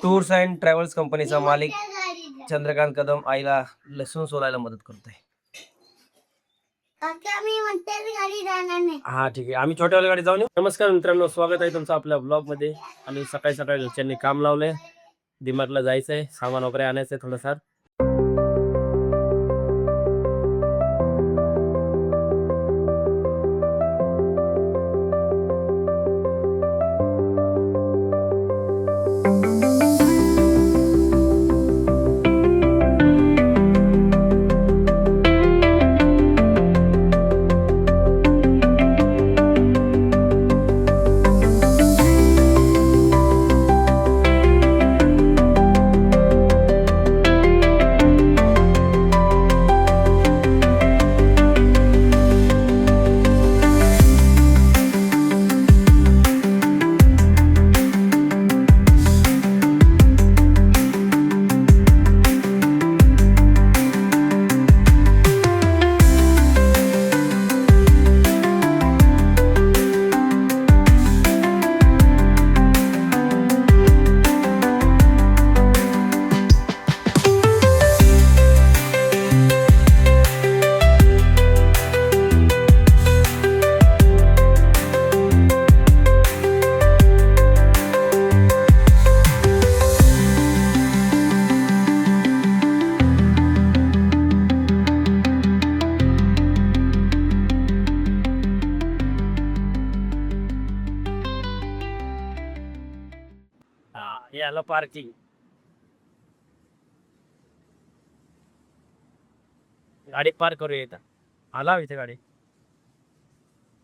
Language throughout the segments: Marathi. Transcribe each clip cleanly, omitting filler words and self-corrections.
टूर्स अँड ट्रॅव्हल्स कंपनीचा मालिक चंद्रकांत कदम आईला लसूण सोलायला मदत करतोय. हा ठीक आहे, आम्ही छोट्यावाल्या गाडी जाऊन येऊ. नमस्कार मित्रांनो, स्वागत आहे तुमचं आपल्या ब्लॉग मध्ये. आणि सकाळी सकाळी घरच्यांनी काम लावलंय, डिमार्टला जायचंय, सामान वगैरे आणायचंय थोडंफार. याला पार्किंग, गाडी पार्क करूया इथं. आला इथे गाडी.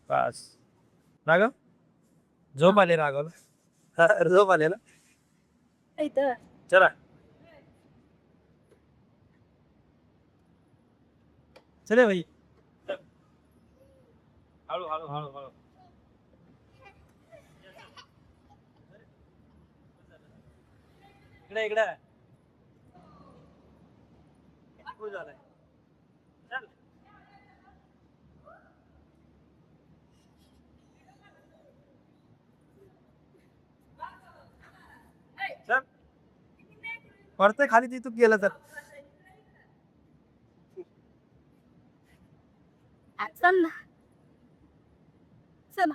बस राघव, झोप आले राघव, झोप आले ना. चला चले भाई, हळू हळू हळू हळू. इकडे इकडे झालंय. चल चल, पडतंय खाली ती, तू गेलं तर. चल ना, चला.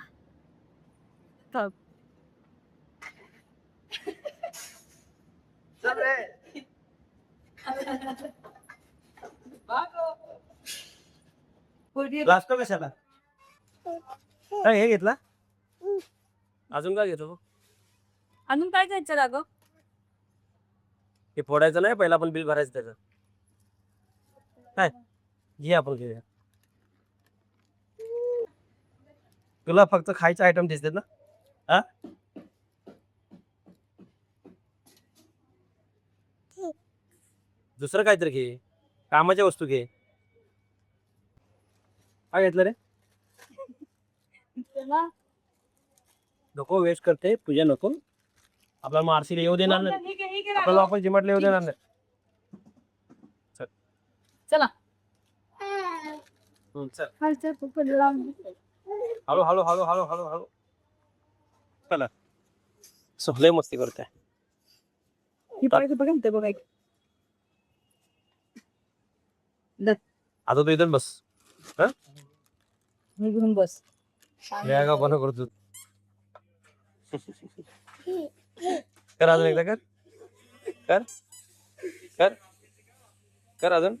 चल रे. लास्ट कशाला काय हे घेतला, अजून काय घेतो? अजून काय घ्यायचं राघव? हे फोडायचं नाही, पहिला आपण बिल भरायचं त्याचं. काय घे, आपण घेऊया. तुला फक्त खायचे आयटम दिसतात ना? हा, दुसरं काहीतरी घे, कामाच्या वस्तू घे. काय घेतलं रे? नको वेस्ट करते, पूजा नको. आपल्याला मार्सीला येऊ देणार नाही, आपल्याला आपण जिमाटला येऊ देणार नाही. चला. चल हळू हळू हळू हळू हळू हळू. चला, लय मस्ती करते. आता तू इथं बस. घेऊन बस. का बन करतो. कर अजून एकदा, कर कर कर कर अजून.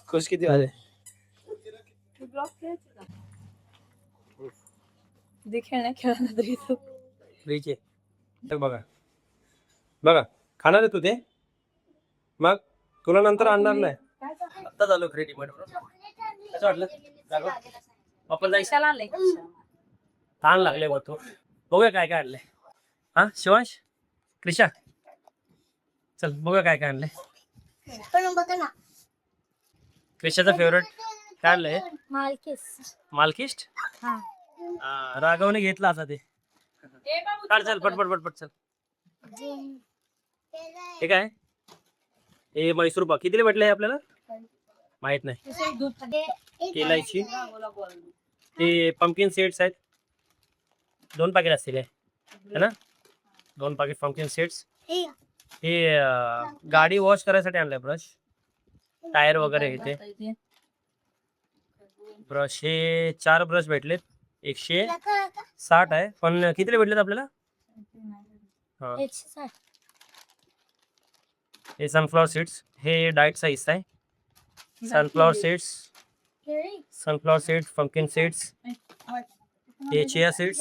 खुश किती झाले? बघा बघा, खाणार आहे तू ते? मग तुला नंतर आणणार नाही. आता झालो खरेदी कसं वाटलं? आपण जायचं ताण लागले बघ. तू बघूया काय काय आणलंय. हा शिवांश, क्रिशा, चल बघूया काय काय आणलंय. क्रिशाचं फेवरेट काय आणलंय? मालकिस्ट. राघवने घेतला आता ते. काढ, चल पटपट पटपट चल. हे काय? हे मैसूर पाक कितीला भेटले हे आपल्याला माहित नाही. केलायची, ते पंपकिन सीड्स आहेत. 2 पॅकेट असतील है ना. 2 पॅकेट पंकिन सीड्स. हे गाडी वॉश करायसाठी आणलंय ब्रश. टायर वगैरे इथे. ब्रश हे 4 ब्रश भेटलेत. 160 आहे पण कितीला भेटलेत आपल्याला. हा हे सनफ्लॉवर सीड्स. हे डाएट साईज आहे. Sunflower seeds pumpkin seeds. हे चिया सीड्स.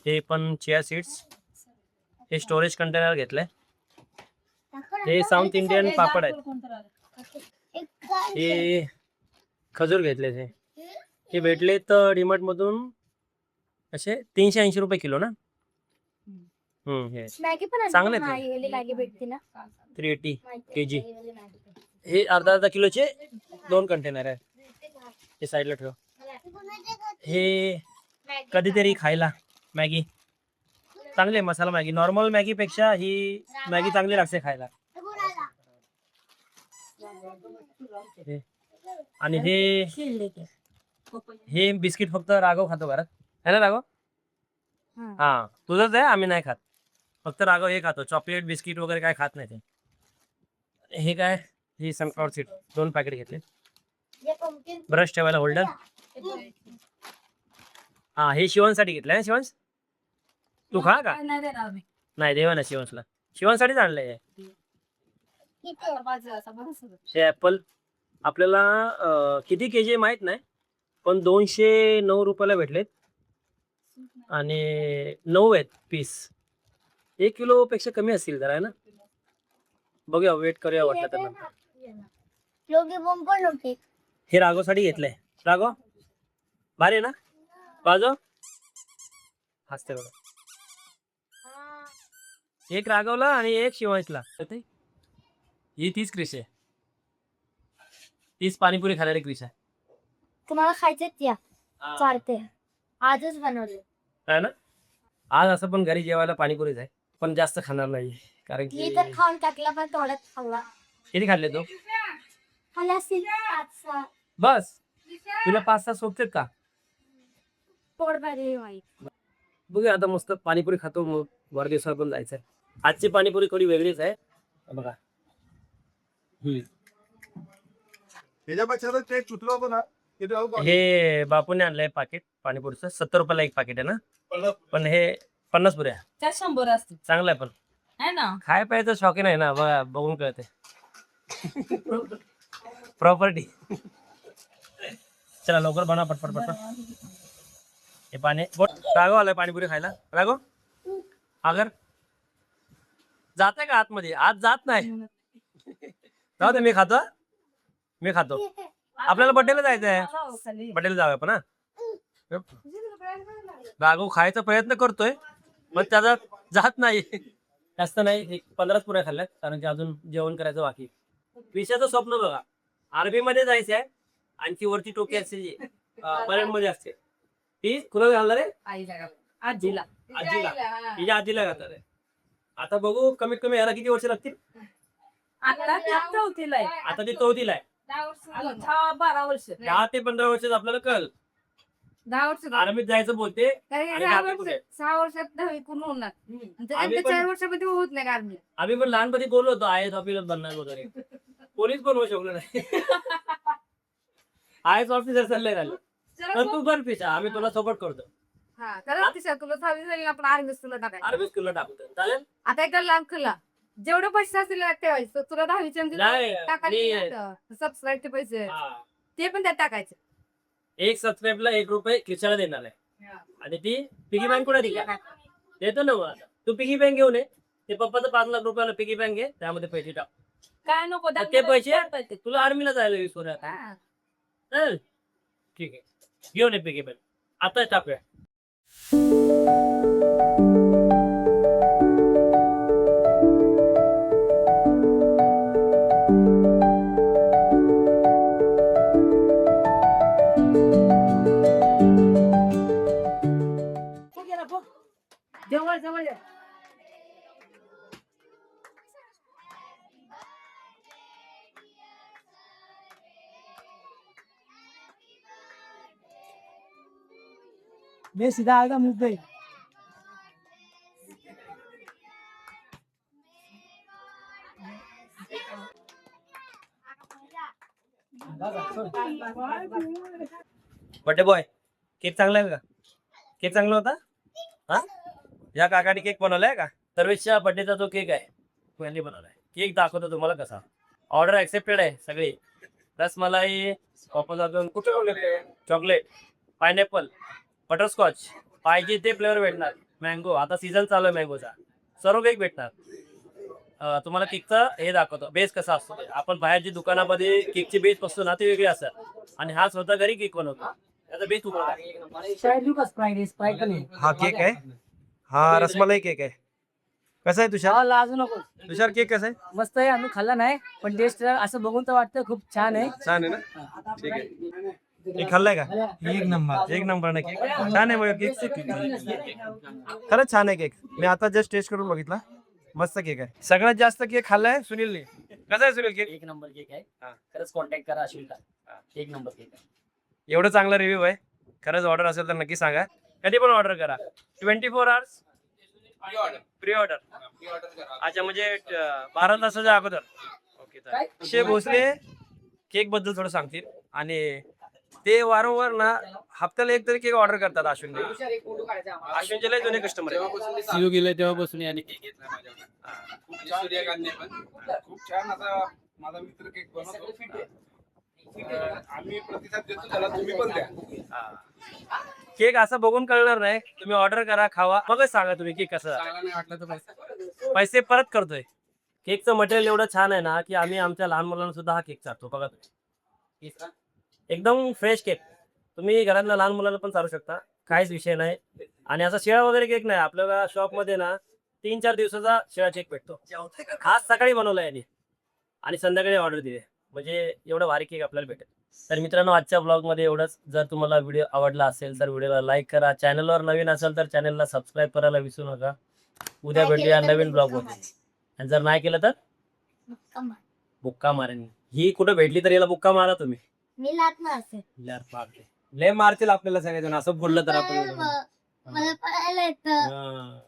हे पण चिया सीड्स. हे स्टोरेज कंटेनर घेतलंय. हे साऊथ इंडियन पापड आहेत. हे खजूर घेतले. हे भेटले तर डीमार्ट मधून असे 380 रुपये किलो ना. हे चांगले 380 kg. हे अर्धा किलोचे 2 कंटेनर आहे. हे साईडला ठेव. हे कधीतरी खायला मॅगी चांगले. मसाला मॅगी नॉर्मल मॅगी पेक्षा ही मॅगी चांगली लागते खायला. आणि हे बिस्किट फक्त राघव खातो घरात है ना राघव. हा तुझंच आहे. आम्ही नाही खात. फक्त राघव हे खातो. चॉकलेट बिस्किट वगैरे काय खात नाही ते. हे काय ही सनफ्लॉवर सीड 2 पॅकेट घेतले. ब्रश ठेवायला होल्डर. हा हे शिवणसाठी घेतलंय. शिवंश तू खा का. नाही देवा ना शिवंशला. शिवणसाठीच आणलंय. हे ऍपल आपल्याला किती केजी माहित नाही पण 209 रुपयाला भेटलेत. आणि 9 आहेत पीस. 1 किलो पेक्षा कमी असतील जरा है ना. बघूया वेट करूया वाटलं तर. हे राघवसाठी घेतलंय. राघव भारी आहे ना. बाजू हसते बघा. एक राघवला आणि एक शिवांशला. ही 30 क्रिश आहे. 30 पाणीपुरी खाणारी क्रिश आहे. तुम्हाला खायचे त्या चालते. आजच बनवले है ना. आज असं पण घरी जेवायला पाणीपुरीच आहे पण जास्त खाणार नाही कारण की मी तर खाऊन टाकला पण थोड्यात खाल्ला. किती खाल्ले तू. खाल्ला असतील 5-6. बस तुला 5-6 सोबतेत का. पोट भरले माहिती. बघूया आता मस्त पाणीपुरी खातो. मग वाढदिवसाला पण जायचंय. आजची पाणीपुरी थोडी वेगळीच आहे बघा. हे बापूने आणलंय पाकिट पाणीपुरीचं. 70 रुपयाला 1 पाकिट आहे ना. पण हे 50 पुऱ्या 100 असतील. चांगलं आहे पण है ना. खाय प्यायचं शौकीन आहे ना. बघा बघून कळते. प्रॉपर्टी. चला लवकर बनवा पटपट. हे पाणी राघव आलाय पाणीपुरी खायला. राघव अगर जाते का आतमध्ये. आज जात नाही. जाऊ दे मी खातो. आपल्याला बड्डेला जायचंय. बड्डेला जाऊया पण. राघव खायचा प्रयत्न करतोय पण त्याचा जात नाही. जास्त नाही. 15 पुऱ्या खाल्ल्यात कारण की अजून जेवण करायचं बाकी. विषयाचं स्वप्न बघा. आर्मी मध्ये जायचंय. आणखी वरती टोकी असते परेड मध्ये असते. ती कुणाला घालणार आहे. आजीला. तिच्या आजीला घालणार आहे. आता बघू कमीत कमी याला किती वर्ष लागतील. आता 4थीला आहे. आता ते 4थीला आहे. 12 वर्ष. 10 ते 15 वर्षात आपल्याला कळलं. 10 वर्ष आर्मीत जायचं बोलते. 6 वर्षात 10वी पूर्ण होणार. 4 वर्षामध्ये होत नाही आर्मी. आम्ही पण लहानपणी बोललो होतो IAS ऑफिसर बनणार वगैरे. पोलीस पण होऊ शकलो नाही. IAS ऑफिसर चाललंय झालं तर तू बन पिछा. आम्ही तुला सपोर्ट करतो. तुला 6वी झाली आपण आर्मी स्कूलला टाकायचं. आर्मी स्कूलला टाकतो चालेल. आता एकदा लांब खल्ला जेवढे पैसे असतील ठेवायचं. तुला 10वीचे टाकायचे. सबस्क्राईबचे पैसे ते पण त्यात टाकायचे. एक सबस्क्राईबला 1 रुपये खिशाला देणार आहे. आणि ती पिगी बँक कुठे दिली देतो ना. मग आता तू पिगी बँक घेऊन ये. ते पप्पाचं 5 लाख रुपयाला पिगी बँक घे. त्यामध्ये पैसे टाक. काय नको ते पैसे तुला आर्मीला जायला यूज करूया. चल ठीक आहे घेऊन ये पिगी बँक. आता टाकूया. जवळ मैं सीधा आएगा मुंह पे बर्थडे बॉय केक चांगला आहे का? केक चांगला होता हा? या काकाने केक बनवलाय का? सर्वेशच्या बर्थडेचा जो केक आहे तो यांनी बनवलाय. केक दाखवतो तुम्हाला कसा. ऑर्डर ऍक्सेप्टेड आहे सगळी. रसमलाई, चॉकलेट, पायनॅपल, बटरस्कॉच, पाहिजे ते फ्लेवर भेटणार. मँगो, आता सीझन चालू आहे मँगोचा. सर्व केक भेटणार. तुम्हाला केकचा हे दाखवतो बेस कसा असतो ते. आपण बाहेरची दुकानामध्ये केकची बेस बसतो ना ते वेगळे असतात आणि हा स्वतः घरी केक बनवतो. त्याचा बेस हा केक आहे. हा रसमलाई केक आहे. कसा आहे तुषार? लाजू नको. तुषार केक कसा आहे? मस्त आहे. आम्ही खाल्ला नाही पण टेस्ट असं बघून तर वाटतं खूप छान आहे. छान आहे ना? ठीक आहे. हे खाल्लाय का? एक नंबर ना केक. छान आहे मग केक. खरंच छान आहे केक. मी आता जस्ट टेस्ट करून बघितला. मस्त केक आहे. सगळ्यात जास्त केक खाल्लाय सुनीलने. कसा आहे सुनील केक? एक नंबर केक आहे. खरंच कॉन्टॅक्ट करा अश्विनला. एक नंबर केक आहे. एवढं चांगला रिव्ह्यू आहे. खरंच ऑर्डर असेल तर नक्की सांगा. कधी पण ऑर्डर करा. 24 hours प्री ऑर्डर. अच्छा म्हणजे 12 तासाच्या अगोदर. ओके. अक्षय भोसले केक बद्दल थोडं सांगतील आणि ते वारंवार ना हप्त्याला एक तरी केक ऑर्डर करतात अश्विन. अश्विनचे लय जुने कस्टमर आहेत. सीओ गेले तेव्हापासून याने केक घेतला खूप छान आता माझा मित्र केक बनवतो. आम्ही प्रतिसाद देतो त्याला, तुम्ही पण द्या. केक असं बघून कळणार नाही. तुम्ही ऑर्डर करा, खावा, मगच सांगा तुम्ही केक कसं. चांगला नाही वाटलं तर पैसे परत करतोय. केकचं मटेरियल एवढं छान आहे ना की आम्ही आमच्या लहान मुलांना सुद्धा हा केक चालतो. बघा तुम्ही एकदम फ्रेश केक. तुम्ही घरातल्या लहान मुलांना पण चालू शकता. काहीच विषय नाही. आणि असा शिळा वगैरे केक नाही. आपल्याला शॉपमध्ये ना 3-4 दिवसाचा शिळा केक भेटतो. आज सकाळी बनवला याने आणि संध्याकाळी ऑर्डर दिली. म्हणजे एवढं भारी केक आपल्याला भेटेल. तर मित्रांनो आजच्या ब्लॉगमध्ये एवढंच. जर तुम्हाला व्हिडिओ आवडला असेल तर व्हिडिओला लाईक करा. चॅनलवर नवीन असेल तर चॅनलला सबस्क्राईब करायला विसरू नका. उद्या भेटूया नवीन ब्लॉगमध्ये. आणि जर नाही केलं तर बुक्का मारेन. ही कुठं भेटली तर याला बुक्का मारा तुम्ही. मी लात मारते. लय मारतील आपल्याला सगळेजण असं बोललं तर आपण. मला पळायला येतं. हा.